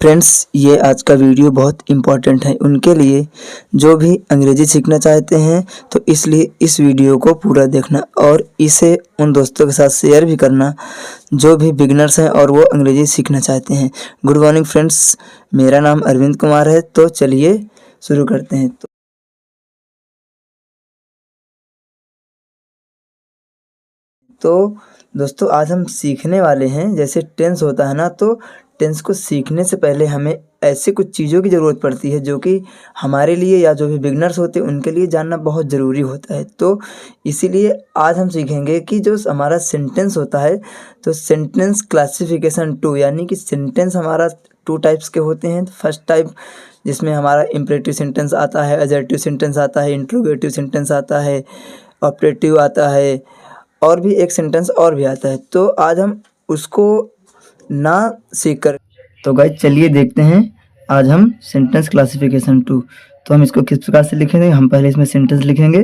Friends, ये आज का वीडियो बहुत इम्पोर्टेंट है उनके लिए जो भी अंग्रेज़ी सीखना चाहते हैं। तो इसलिए इस वीडियो को पूरा देखना और इसे उन दोस्तों के साथ शेयर भी करना जो भी बिगिनर्स हैं और वो अंग्रेज़ी सीखना चाहते हैं। गुड मॉर्निंग फ्रेंड्स, मेरा नाम अरविंद कुमार है। तो चलिए शुरू करते हैं। तो दोस्तों, आज हम सीखने वाले हैं, जैसे टेंस होता है ना, तो टेंस को सीखने से पहले हमें ऐसे कुछ चीज़ों की ज़रूरत पड़ती है जो कि हमारे लिए या जो भी बिगिनर्स होते हैं उनके लिए जानना बहुत ज़रूरी होता है। तो इसीलिए आज हम सीखेंगे कि जो हमारा सेंटेंस होता है, तो सेंटेंस क्लासिफिकेशन 2, यानी कि सेंटेंस हमारा 2 टाइप्स के होते हैं। फर्स्ट टाइप जिसमें हमारा इम्परेटिव सेंटेंस आता है, एडजेक्टिव सेंटेंस आता है, इंट्रोगेटिव सेंटेंस आता है, ऑपरेटिव आता है और भी एक सेंटेंस और भी आता है। तो आज हम उसको ना सीख कर, तो गाइस चलिए देखते हैं आज हम सेंटेंस क्लासिफिकेशन 2। तो हम इसको किस प्रकार से लिखेंगे। हम पहले इसमें सेंटेंस लिखेंगे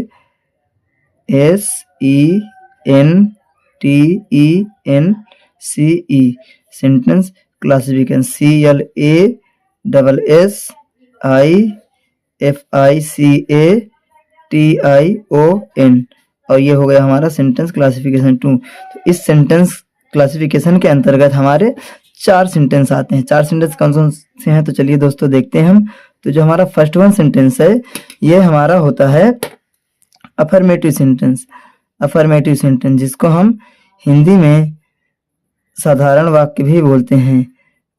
SENTENCE, सेंटेंस क्लासिफिकेशन CLASSIFICATION, और ये हो गया हमारा सेंटेंस क्लासिफिकेशन 2। तो इस सेंटेंस क्लासिफिकेशन के अंतर्गत हमारे 4 सेंटेंस आते हैं। 4 सेंटेंस कौन कौन से हैं, तो चलिए दोस्तों देखते हैं हम। तो जो हमारा फर्स्ट वन सेंटेंस है, ये हमारा होता है अफर्मेटिव सेंटेंस। अफर्मेटिव सेंटेंस जिसको हम हिंदी में साधारण वाक्य भी बोलते हैं।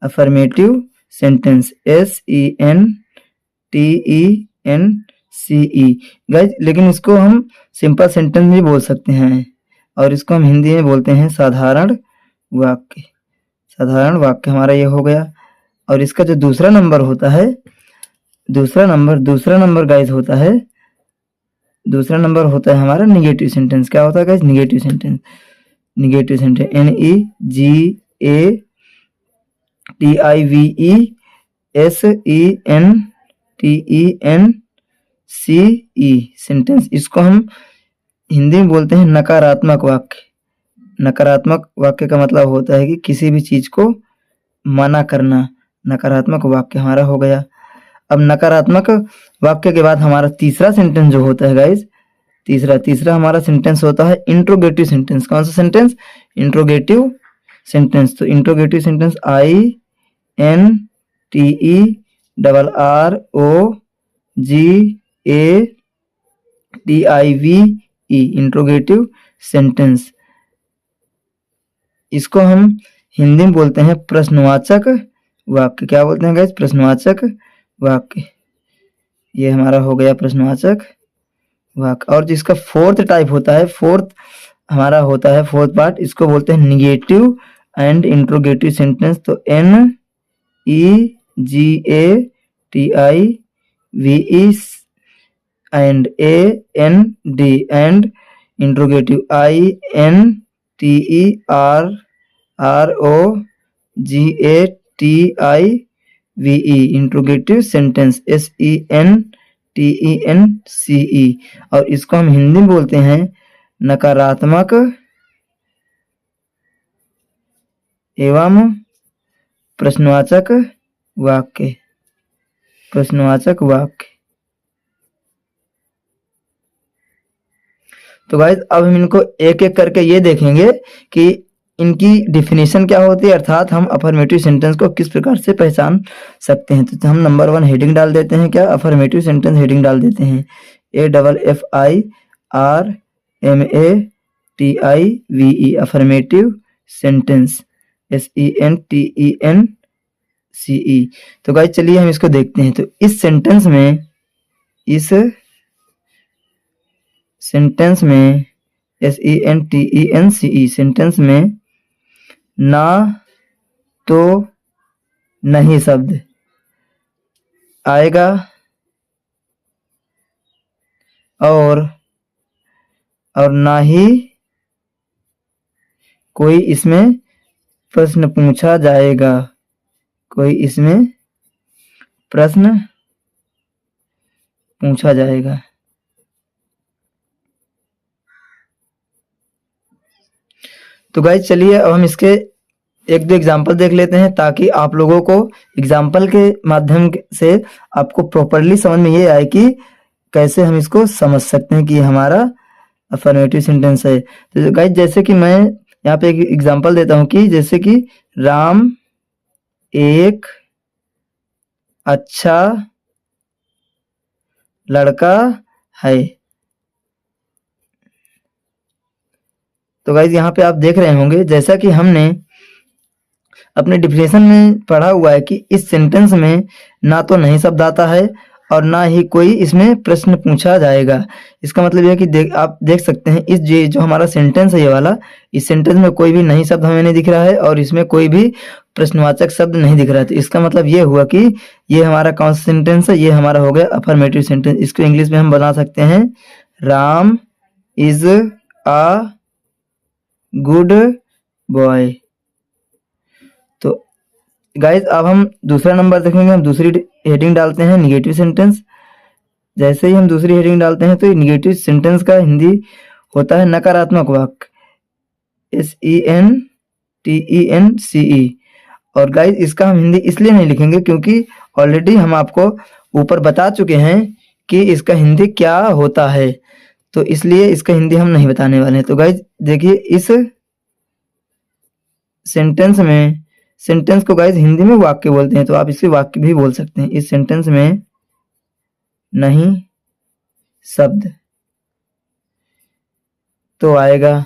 अफर्मेटिव सेंटेंस SENTENCE गाइस, लेकिन इसको हम सिंपल सेंटेंस भी बोल सकते हैं और इसको हम हिंदी में बोलते हैं साधारण वाक्य। साधारण वाक्य हमारा ये हो गया। और इसका जो दूसरा नंबर होता है, दूसरा नंबर गाइस होता है, दूसरा नंबर होता है हमारा निगेटिव सेंटेंस। क्या होता है guys? Negative sentence. Negative sentence NEGATIVESENTENCE sentence. इसको हम हिंदी में बोलते हैं नकारात्मक वाक्य। नकारात्मक वाक्य का मतलब होता है कि किसी भी चीज को मना करना। नकारात्मक वाक्य हमारा हो गया। अब नकारात्मक वाक्य के बाद हमारा तीसरा सेंटेंस जो होता है गाइस, तीसरा हमारा सेंटेंस होता है इंट्रोगेटिव सेंटेंस। कौन सा सेंटेंस? Interrogative sentence. तो interrogative sentence INTERROGATIVE, interrogative sentence. इसको हम हिंदी में बोलते हैं प्रश्नवाचक वाक्य। क्या बोलते हैं गाइस? प्रश्नवाचक वाक्य। ये हमारा हो गया प्रश्नवाचक वाक्य। और जिसका फोर्थ टाइप होता है, फोर्थ हमारा होता है फोर्थ पार्ट, इसको बोलते हैं निगेटिव एंड इंट्रोगेटिव सेंटेंस। तो NEGATIVE and AND and interrogative INTERROGATIVE, interrogative sentence SENTENCE। और इसको हम हिंदी में बोलते हैं नकारात्मक एवं प्रश्नवाचक वाक्य। प्रश्नवाचक वाक्य। तो गाइस, अब हम इनको एक एक करके ये देखेंगे कि इनकी डेफिनेशन क्या होती है, अर्थात हम अफर्मेटिव सेंटेंस को किस प्रकार से पहचान सकते हैं। तो हम नंबर 1 हेडिंग डाल देते हैं। क्या? अफर्मेटिव सेंटेंस हेडिंग डाल देते हैं AFFIRMATIVE, अफर्मेटिव सेंटेंस SENTENCE। तो गाइस चलिए हम इसको देखते हैं। तो इस सेंटेंस में SENTENCE सेंटेंस में ना तो नहीं शब्द आएगा और ना ही कोई इसमें प्रश्न पूछा जाएगा। कोई इसमें प्रश्न पूछा जाएगा। तो गाइस चलिए अब हम इसके एक दो एग्जाम्पल देख लेते हैं ताकि आप लोगों को एग्जाम्पल के माध्यम से आपको प्रॉपरली समझ में ये आए कि कैसे हम इसको समझ सकते हैं कि ये हमारा अफर्मेटिव सेंटेंस है। तो गाइस जैसे कि मैं यहाँ पे एक एग्जाम्पल देता हूँ कि जैसे कि राम एक अच्छा लड़का है। तो गाइस यहाँ पे आप देख रहे होंगे जैसा कि हमने अपने डिफिनेशन में पढ़ा हुआ है कि इस सेंटेंस में ना तो नहीं शब्द आता है और ना ही कोई इसमें प्रश्न पूछा जाएगा। इसका मतलब यह है कि आप देख सकते हैं इस जो हमारा सेंटेंस है ये वाला, इस सेंटेंस में कोई भी नहीं शब्द हमें नहीं दिख रहा है और इसमें कोई भी प्रश्नवाचक शब्द नहीं दिख रहा है। तो इसका मतलब ये हुआ कि ये हमारा कौन सा सेंटेंस है, ये हमारा हो गया अफर्मेटिव सेंटेंस। इसको इंग्लिश में हम बना सकते हैं Ram is a good boy. तो गाइज अब हम दूसरा नंबर देखेंगे, हम दूसरी हेडिंग डालते हैं निगेटिव सेंटेंस। जैसे ही हम दूसरी हेडिंग डालते हैं तो निगेटिव सेंटेंस का हिंदी होता है नकारात्मक वाक्य, SENTENCE। और गाइज इसका हम हिंदी इसलिए नहीं लिखेंगे क्योंकि ऑलरेडी हम आपको ऊपर बता चुके हैं कि इसका हिंदी क्या होता है, तो इसलिए इसका हिंदी हम नहीं बताने वाले हैं। तो गाइज देखिए इस सेंटेंस को गाइज हिंदी में वाक्य बोलते हैं, तो आप इसे वाक्य भी बोल सकते हैं। इस सेंटेंस में नहीं शब्द तो आएगा,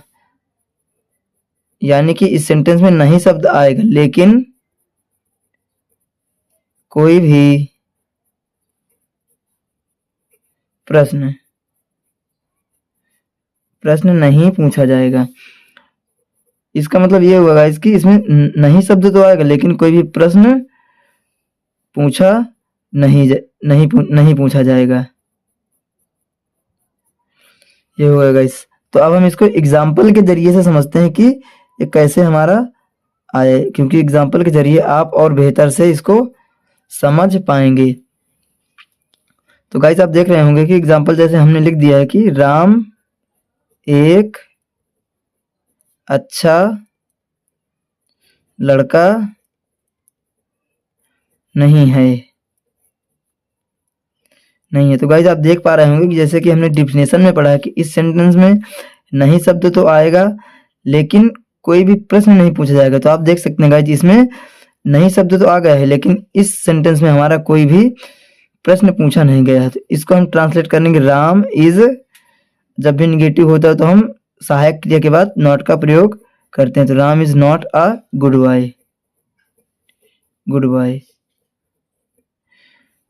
यानी कि इस सेंटेंस में नहीं शब्द आएगा लेकिन कोई भी प्रश्न नहीं पूछा जाएगा। इसका मतलब ये हुआ गाइस कि इसमें नहीं शब्द तो आएगा लेकिन कोई भी प्रश्न पूछा नहीं पूछा जाएगा, ये हुआ गाइस। तो अब हम इसको एग्जाम्पल के जरिए से समझते हैं कि ये कैसे हमारा आए, क्योंकि एग्जाम्पल के जरिए आप और बेहतर से इसको समझ पाएंगे। तो गाइस आप देख रहे होंगे कि एग्जाम्पल जैसे हमने लिख दिया है कि राम एक अच्छा लड़का नहीं है। तो गाइस आप देख पा रहे होंगे कि जैसे कि हमने डिफिनेशन में पढ़ा है कि इस सेंटेंस में नहीं शब्द तो आएगा लेकिन कोई भी प्रश्न नहीं पूछा जाएगा। तो आप देख सकते हैं गाइस इसमें नहीं शब्द तो आ गया है लेकिन इस सेंटेंस में हमारा कोई भी प्रश्न पूछा नहीं गया है। तो इसको हम ट्रांसलेट करेंगे राम इज, जब भी निगेटिव होता है तो हम सहायक क्रिया के बाद नॉट का प्रयोग करते हैं। तो Ram is not a good boy.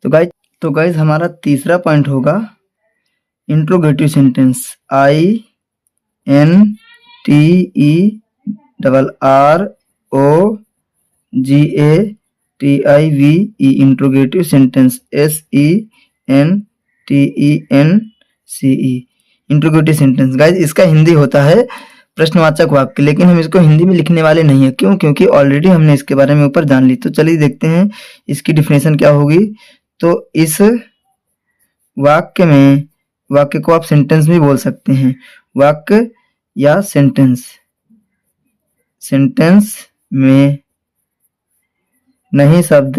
तो गाइज हमारा तीसरा पॉइंट होगा interrogative sentence, INTERROGATIVE interrogative sentence, SENTENCE interrogative sentence. Guys इसका हिंदी होता है प्रश्नवाचक वाक्य, लेकिन हम इसको हिंदी में लिखने वाले नहीं है। क्यों? क्योंकि ऑलरेडी हमने इसके बारे में ऊपर जान ली। तो चलिए देखते हैं इसकी डिफिनेशन क्या होगी। तो इस वाक्य को आप सेंटेंस भी बोल सकते हैं, वाक्य या सेंटेंस में नहीं शब्द,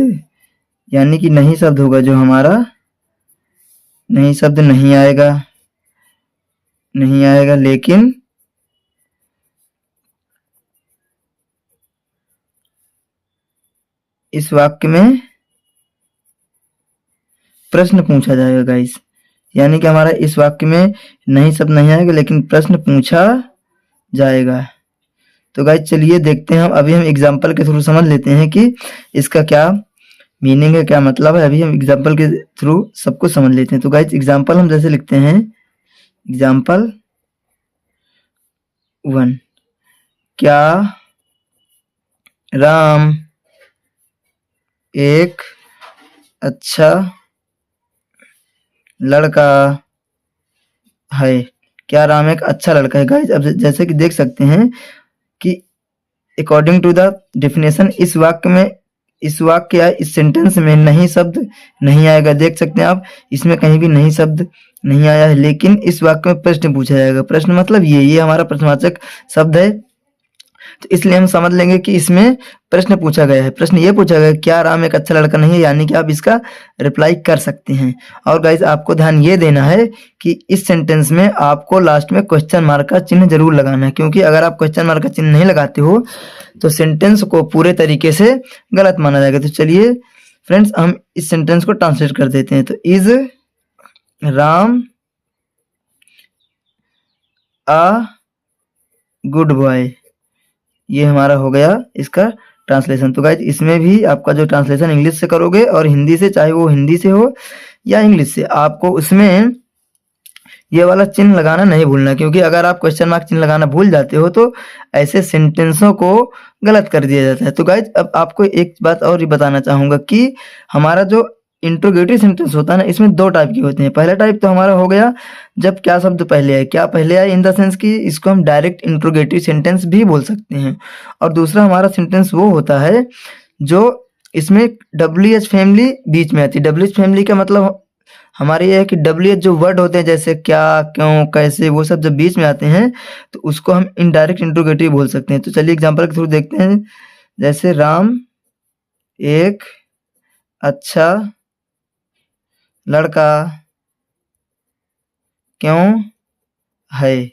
यानी कि नहीं शब्द होगा जो हमारा नहीं शब्द नहीं आएगा लेकिन इस वाक्य में प्रश्न पूछा जाएगा गाइस, यानी कि हमारा इस वाक्य में नहीं शब्द नहीं आएगा लेकिन प्रश्न पूछा जाएगा। तो गाइस चलिए देखते हैं, अभी हम एग्जाम्पल के थ्रू समझ लेते हैं कि इसका क्या मीनिंग है, क्या मतलब है। अभी हम एग्जाम्पल के थ्रू सब कुछ समझ लेते हैं। तो गाइस एग्जाम्पल हम जैसे लिखते हैं, एग्जाम्पल 1, क्या राम एक अच्छा लड़का है। क्या राम एक अच्छा लड़का है। गाइस अब जैसे कि देख सकते हैं कि अकॉर्डिंग टू द डिफिनेशन इस वाक्य या इस सेंटेंस में नहीं शब्द नहीं आएगा। देख सकते हैं आप, इसमें कहीं भी नहीं शब्द नहीं आया है लेकिन इस वाक्य में प्रश्न पूछा जाएगा। प्रश्न मतलब ये हमारा प्रश्नवाचक शब्द है। तो इसलिए हम समझ लेंगे कि इसमें प्रश्न पूछा गया है। प्रश्न ये पूछा गया है, क्या राम एक अच्छा लड़का नहीं है, यानी कि आप इसका रिप्लाई कर सकते हैं। और गाइज आपको ध्यान ये देना है कि इस सेंटेंस में आपको लास्ट में क्वेश्चन मार्क का चिन्ह जरूर लगाना है, क्योंकि अगर आप क्वेश्चन मार्क का चिन्ह नहीं लगाते हो तो सेंटेंस को पूरे तरीके से गलत माना जाएगा। तो चलिए फ्रेंड्स हम इस सेंटेंस को ट्रांसलेट कर देते हैं। तो is Ram a good boy, ये हमारा हो गया इसका ट्रांसलेशन। तो गाइज इसमें भी आपका जो ट्रांसलेशन इंग्लिश से करोगे और हिंदी से, चाहे वो हिंदी से हो या इंग्लिश से, आपको उसमें ये वाला चिन्ह लगाना नहीं भूलना, क्योंकि अगर आप क्वेश्चन मार्क चिन्ह लगाना भूल जाते हो तो ऐसे सेंटेंसों को गलत कर दिया जाता है। तो गाइज अब आपको एक बात और ही बताना चाहूंगा कि हमारा जो इंट्रोगेटिव सेंटेंस होता है ना, इसमें दो टाइप के होते हैं। पहला टाइप तो हमारा हो गया जब क्या शब्द पहले आए, क्या पहले आए इन द सेंस कि इसको हम डायरेक्ट इंट्रोगेटिव सेंटेंस भी बोल सकते हैं। और दूसरा हमारा सेंटेंस वो होता है जो इसमें WH फैमिली बीच में आती है। WH फैमिली का मतलब हमारे ये है कि WH जो वर्ड होते हैं जैसे क्या, क्यों, कैसे, वो सब जब बीच में आते हैं तो उसको हम इनडायरेक्ट इंट्रोगेटिव बोल सकते हैं। तो चलिए एग्जांपल के थ्रू देखते हैं। जैसे राम एक अच्छा लड़का क्यों है।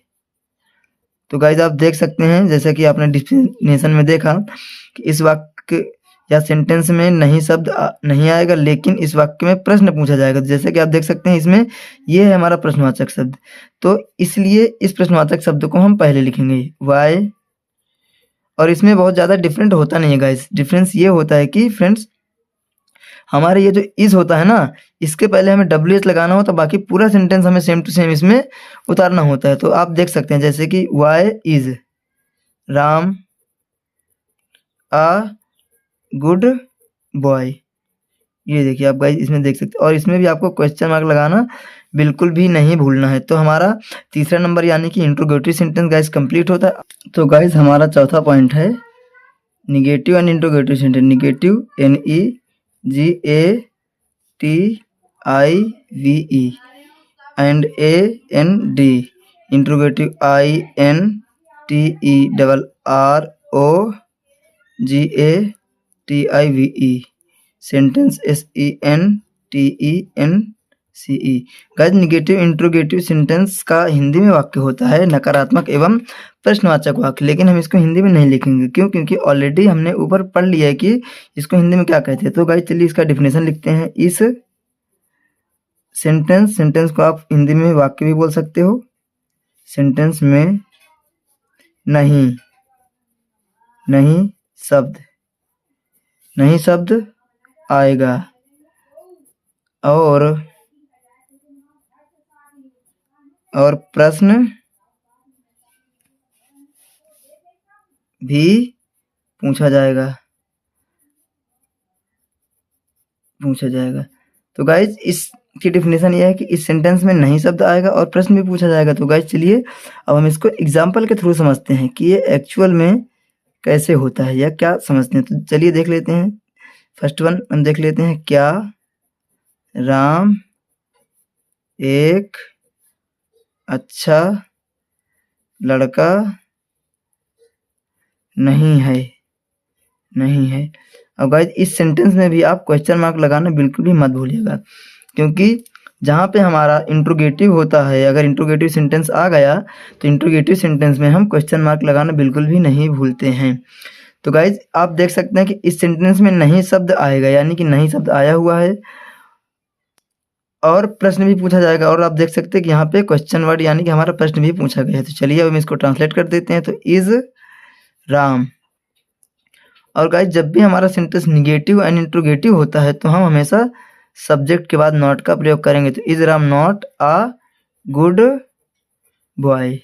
तो गाइज आप देख सकते हैं जैसे कि आपने डिफिनेशन में देखा कि इस वाक्य या सेंटेंस में नहीं शब्द नहीं आएगा, लेकिन इस वाक्य में प्रश्न पूछा जाएगा। जैसे कि आप देख सकते हैं इसमें ये है हमारा प्रश्नवाचक शब्द, तो इसलिए इस प्रश्नवाचक शब्द को हम पहले लिखेंगे वाई। और इसमें बहुत ज़्यादा डिफरेंट होता नहीं है गाइज। डिफरेंस ये होता है कि फ्रेंड्स हमारे ये जो इज होता है ना, इसके पहले हमें WH लगाना होता है, बाकी पूरा सेंटेंस हमें सेम टू सेम इसमें उतारना होता है। तो आप देख सकते हैं जैसे कि why is Ram a good boy, ये देखिए आप गाइज इसमें देख सकते हैं। और इसमें भी आपको क्वेश्चन मार्क लगाना बिल्कुल भी नहीं भूलना है। तो हमारा तीसरा नंबर यानी कि इंट्रोगेटिव सेंटेंस गाइज कंप्लीट होता है। तो गाइज हमारा चौथा पॉइंट है negative and interrogative sentence. Negative NEGATIVE and AND, interrogative INTERROGATIVE, sentence SENTENCE। Guys negative interrogative sentence का हिंदी में वाक्य होता है नकारात्मक एवं प्रश्नवाचक वाक्य, लेकिन हम इसको हिंदी में नहीं लिखेंगे। क्यों? क्योंकि ऑलरेडी हमने ऊपर पढ़ लिया है कि इसको हिंदी में क्या कहते हैं। तो गाइस चलिए इसका डिफिनेशन लिखते हैं। इस सेंटेंस को आप हिंदी में वाक्य भी बोल सकते हो। सेंटेंस में नहीं शब्द आएगा और प्रश्न भी पूछा जाएगा। तो गाइज इसकी डिफिनेशन ये है कि इस सेंटेंस में नहीं शब्द आएगा और प्रश्न भी पूछा जाएगा। तो गाइज चलिए अब हम इसको एग्जाम्पल के थ्रू समझते हैं कि ये एक्चुअल में कैसे होता है या क्या समझते हैं। तो चलिए देख लेते हैं। फर्स्ट वन हम देख लेते हैं, क्या राम एक अच्छा लड़का नहीं है। अब गाइस इस सेंटेंस में भी आप क्वेश्चन मार्क लगाना बिल्कुल भी मत भूलिएगा, क्योंकि जहाँ पे हमारा इंट्रोगेटिव होता है, अगर इंट्रोगेटिव सेंटेंस आ गया तो इंट्रोगेटिव सेंटेंस में हम क्वेश्चन मार्क लगाना बिल्कुल भी नहीं भूलते हैं। तो गाइज आप देख सकते हैं कि इस सेंटेंस में नहीं शब्द आएगा, यानी कि नहीं शब्द आया हुआ है और प्रश्न भी पूछा जाएगा। और आप देख सकते हैं कि यहाँ पे क्वेश्चन वर्ड यानी कि हमारा प्रश्न भी पूछा गया है। तो चलिए अब हम इसको ट्रांसलेट कर देते हैं। तो इज राम। और गाइज जब भी हमारा सेंटेंस निगेटिव एंड इंट्रोगेटिव होता है तो हम हमेशा सब्जेक्ट के बाद नॉट का प्रयोग करेंगे। तो is Ram not a good boy,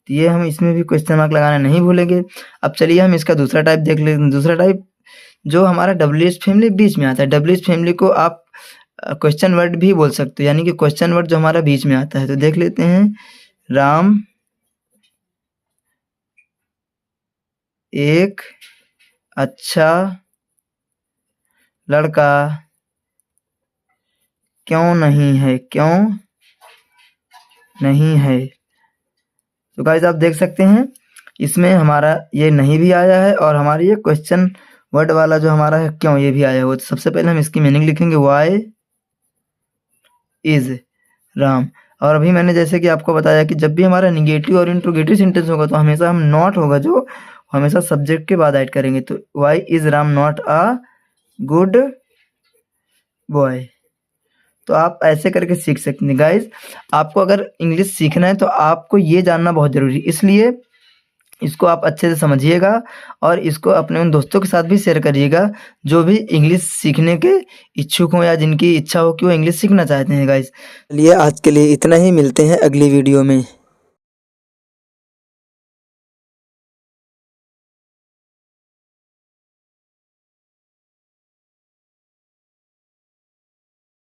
ये हम इसमें भी क्वेश्चन मार्क लगाना नहीं भूलेंगे। अब चलिए हम इसका दूसरा टाइप देख लेते हैं। दूसरा टाइप जो हमारा WH फैमिली बीच में आता है। WH फैमिली को आप क्वेश्चन वर्ड भी बोल सकते हो, यानी कि क्वेश्चन वर्ड जो हमारा बीच में आता है। तो देख लेते हैं, राम एक अच्छा लड़का क्यों नहीं है। तो गाइस आप देख सकते हैं इसमें हमारा ये नहीं भी आया है और हमारा ये क्वेश्चन वर्ड वाला जो हमारा है क्यों ये भी आया हुआ। तो सबसे पहले हम इसकी मीनिंग लिखेंगे वाई इज राम। और अभी मैंने जैसे कि आपको बताया कि जब भी हमारा निगेटिव और इंट्रोगेटिव सेंटेंस होगा तो हमेशा हम नॉट होगा जो हमेशा सब्जेक्ट के बाद ऐड करेंगे। तो why is Ram not a good boy. तो आप ऐसे करके सीख सकते हैं गाइज। आपको अगर इंग्लिश सीखना है तो आपको ये जानना बहुत ज़रूरी है, इसलिए इसको आप अच्छे से समझिएगा और इसको अपने उन दोस्तों के साथ भी शेयर करिएगा जो भी इंग्लिश सीखने के इच्छुक हों या जिनकी इच्छा हो कि वो इंग्लिश सीखना चाहते हैं गाइज। चलिए आज के लिए इतना ही, मिलते हैं अगली वीडियो में।